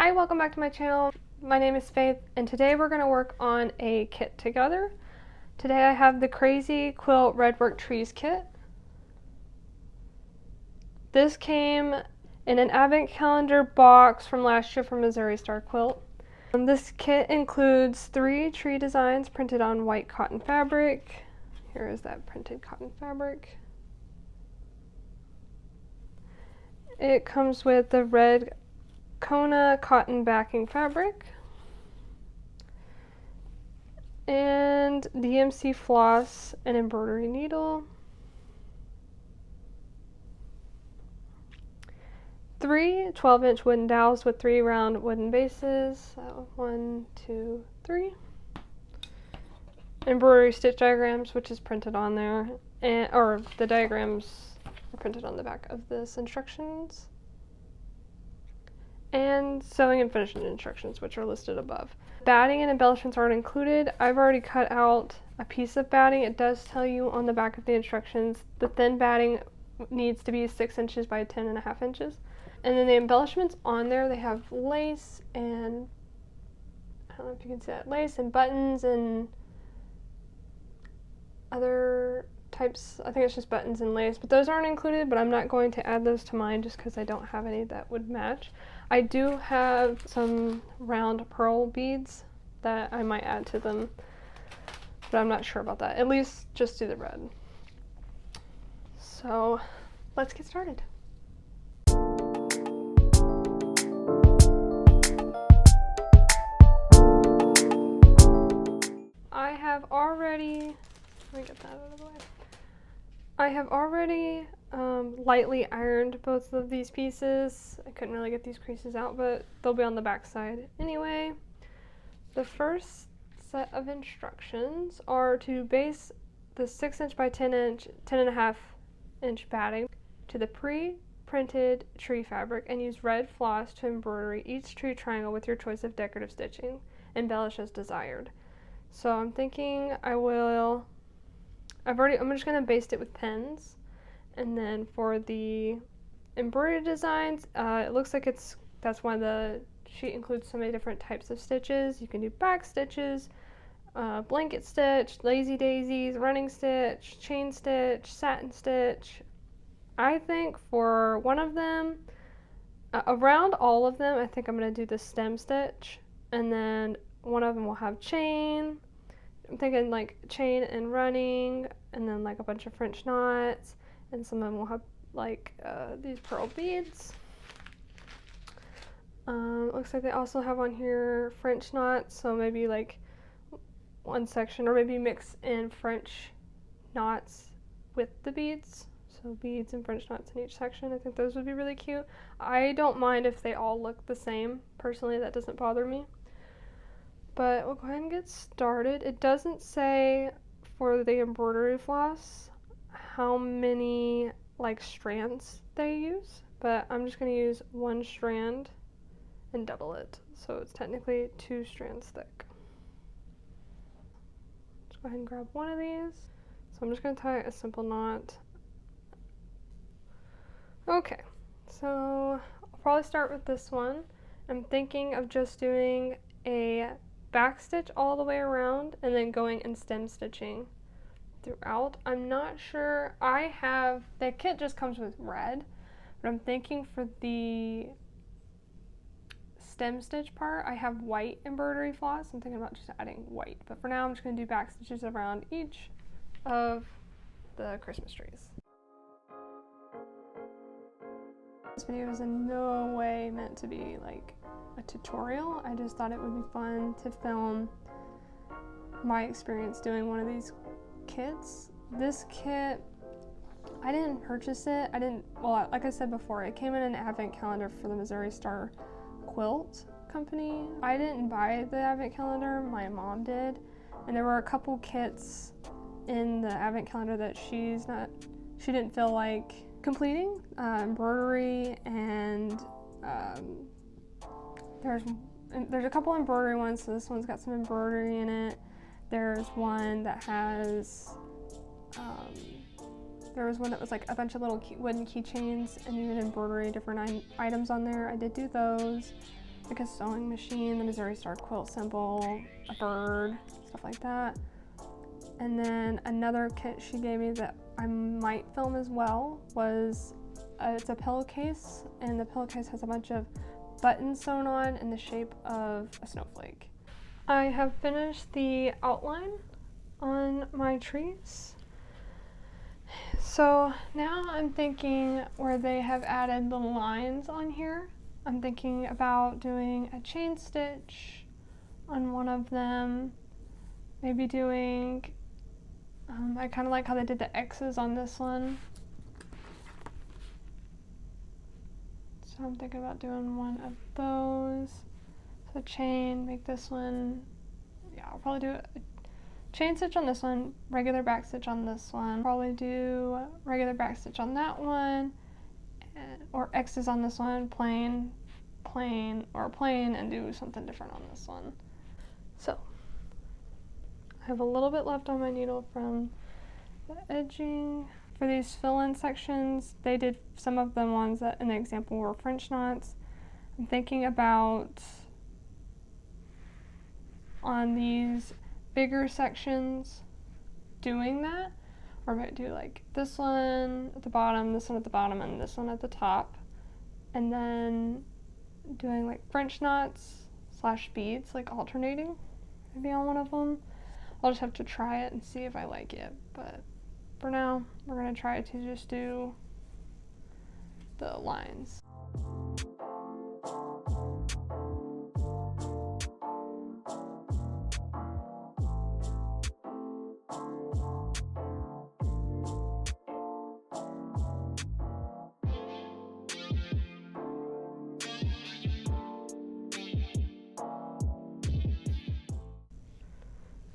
Hi, welcome back to my channel. My name is Faith, and today we're going to work on a kit together. Today I have the Crazy Quilt Redwork Trees Kit. This came in an advent calendar box from last year from Missouri Star Quilt. This kit includes 3 tree designs printed on white cotton fabric. Here is that printed cotton fabric. It comes with the red Kona cotton backing fabric and DMC floss and embroidery needle. 3 12-inch wooden dowels with 3 round wooden bases. So 1, 2, 3. Embroidery stitch diagrams, which is printed on there, or the diagrams are printed on the back of this instructions. And sewing and finishing instructions, which are listed above. Batting and embellishments aren't included. I've already cut out a piece of batting. It does tell you on the back of the instructions the thin batting needs to be 6 inches by 10.5 inches. And then the embellishments on there, they have lace and, I don't know if you can see that, lace and buttons and other types. I think it's just buttons and lace, but those aren't included, but I'm not going to add those to mine just because I don't have any that would match. I do have some round pearl beads that I might add to them, but I'm not sure about that. At least just do the red. So let's get started. Let me get that out of the way. I have already lightly ironed both of these pieces. I couldn't really get these creases out, but they'll be on the back side anyway. The first set of instructions are to base the 6 inch by 10.5 inch batting to the pre-printed tree fabric and use red floss to embroider each tree triangle with your choice of decorative stitching. Embellish as desired. So I'm thinking I'm just going to baste it with pens, and then for the embroidery designs, it looks like that's why the sheet includes so many different types of stitches. You can do back stitches, blanket stitch, lazy daisies, running stitch, chain stitch, satin stitch. I think for one of them, around all of them, I think I'm going to do the stem stitch, and then one of them will have chain. I'm thinking like chain and running, and then like a bunch of French knots, and some of them will have like these pearl beads. Looks like they also have on here French knots, so maybe like one section, or maybe mix in French knots with the beads. So beads and French knots in each section. I think those would be really cute. I don't mind if they all look the same. Personally, that doesn't bother me. But we'll go ahead and get started. It doesn't say for the embroidery floss how many like strands they use, but I'm just going to use 1 strand and double it. So it's technically 2 strands thick. Let's go ahead and grab one of these. So I'm just going to tie a simple knot. Okay, so I'll probably start with this one. I'm thinking of just doing a back stitch all the way around and then going and stem stitching throughout. I'm not sure. The kit just comes with red, but I'm thinking for the stem stitch part, I have white embroidery floss. I'm thinking about just adding white, but for now I'm just going to do back stitches around each of the Christmas trees. This video is in no way meant to be like a tutorial. I just thought it would be fun to film my experience doing one of these kits. This kit, I didn't purchase it. Well, like I said before, it came in an advent calendar for the Missouri Star Quilt Company. I didn't buy the advent calendar, my mom did, and there were a couple kits in the advent calendar that she didn't feel like completing, embroidery, and there's a couple embroidery ones, so this one's got some embroidery in it. There's one that has there was one that was like a bunch of little wooden keychains and even embroidery different items on there. I did do those. like a sewing machine, the Missouri Star Quilt symbol, a bird, stuff like that. And then another kit she gave me that I might film as well was it's a pillowcase, and the pillowcase has a bunch of buttons sewn on in the shape of a snowflake. I have finished the outline on my trees. So now I'm thinking where they have added the lines on here, I'm thinking about doing a chain stitch on one of them, maybe doing, I kind of like how they did the X's on this one. So I'm thinking about doing one of those. So chain, make this one, yeah, I'll probably do a chain stitch on this one, regular back stitch on this one, probably do regular back stitch on that one, or X's on this one, plain, plain, or plain, and do something different on this one. So I have a little bit left on my needle from the edging. For these fill-in sections, they did some of the ones that in the example were French knots. I'm thinking about on these bigger sections doing that, or I might do like this one at the bottom, this one at the bottom, and this one at the top, and then doing like French knots / beads, like alternating maybe on one of them. I'll just have to try it and see if I like it, but for now we're going to try to just do the lines.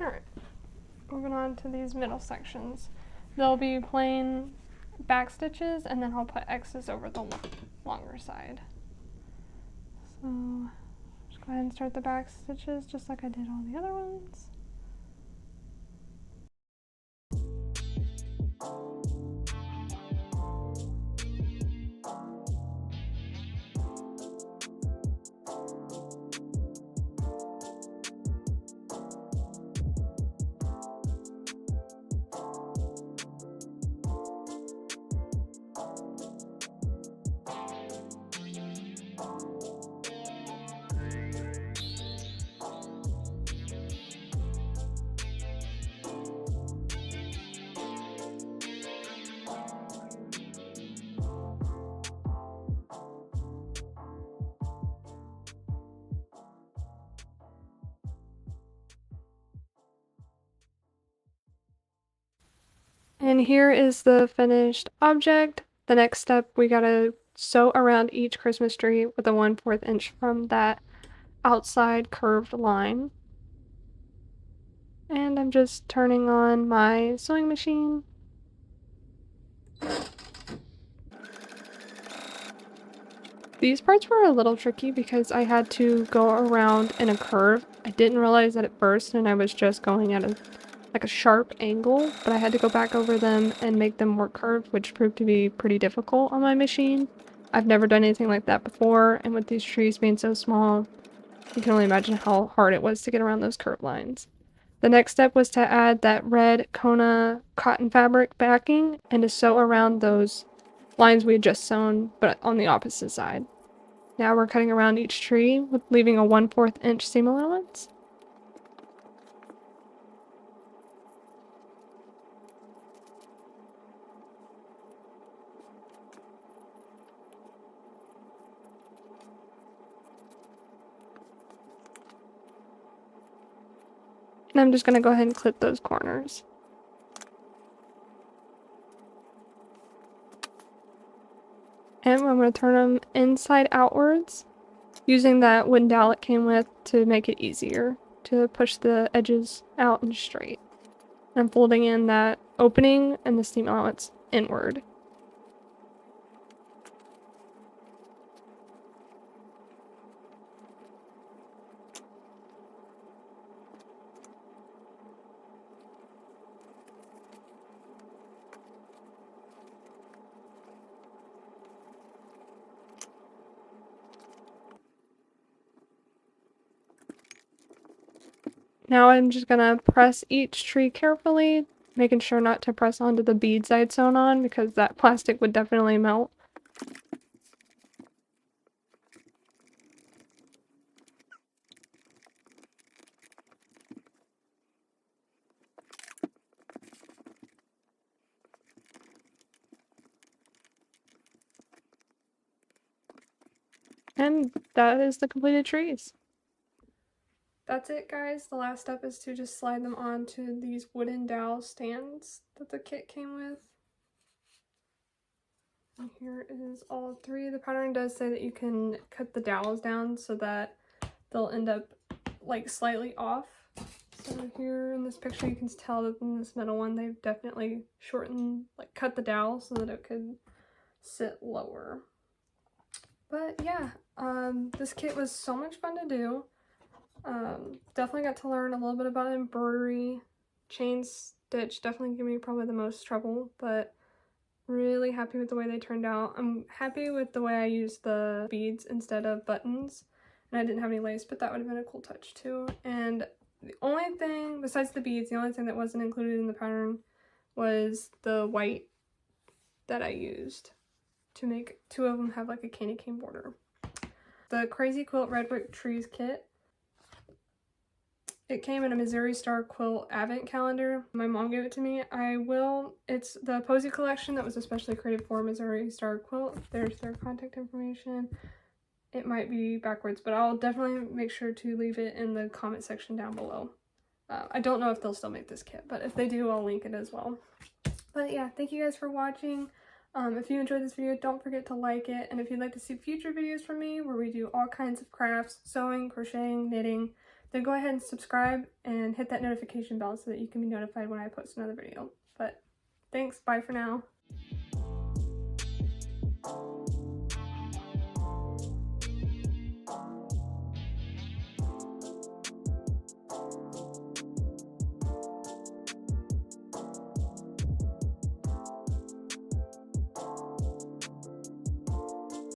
Alright, moving on to these middle sections. They'll be plain back stitches, and then I'll put X's over the longer side. So just go ahead and start the back stitches just like I did all the other ones. And here is the finished object. The next step, we gotta sew around each Christmas tree with a 1/4 inch from that outside curved line. And I'm just turning on my sewing machine. These parts were a little tricky because I had to go around in a curve. I didn't realize that at first, and I was just going at a sharp angle, but I had to go back over them and make them more curved, which proved to be pretty difficult on my machine. I've never done anything like that before, and with these trees being so small, you can only imagine how hard it was to get around those curved lines. The next step was to add that red Kona cotton fabric backing and to sew around those lines we had just sewn, but on the opposite side. Now we're cutting around each tree, with leaving a 1/4 inch seam allowance. And I'm just going to go ahead and clip those corners. And I'm going to turn them inside outwards, using that wooden dowel it came with to make it easier to push the edges out and straight. I'm folding in that opening and the seam allowance inward. Now I'm just gonna press each tree carefully, making sure not to press onto the beads I'd sewn on because that plastic would definitely melt. And that is the completed trees. That's it, guys. The last step is to just slide them onto these wooden dowel stands that the kit came with. And here is all three. The pattern does say that you can cut the dowels down so that they'll end up like slightly off. So here in this picture you can tell that in this middle one they've definitely shortened, like cut the dowel so that it could sit lower. But yeah, this kit was so much fun to do. Definitely got to learn a little bit about embroidery. Chain stitch definitely gave me probably the most trouble, but really happy with the way they turned out. I'm happy with the way I used the beads instead of buttons, and I didn't have any lace, but that would have been a cool touch too. And the only thing, besides the beads, the only thing that wasn't included in the pattern was the white that I used to make two of them have like a candy cane border. The Crazy Quilt Redwork Trees Kit. It came in a Missouri Star Quilt advent calendar. My mom gave it to me. It's the Posy Collection that was especially created for Missouri Star Quilt. There's their contact information. It might be backwards, but I'll definitely make sure to leave it in the comment section down below. I don't know if they'll still make this kit, but if they do, I'll link it as well. But yeah, thank you guys for watching. If you enjoyed this video, don't forget to like it. And if you'd like to see future videos from me where we do all kinds of crafts, sewing, crocheting, knitting, then go ahead and subscribe and hit that notification bell so that you can be notified when I post another video. But thanks, bye for now.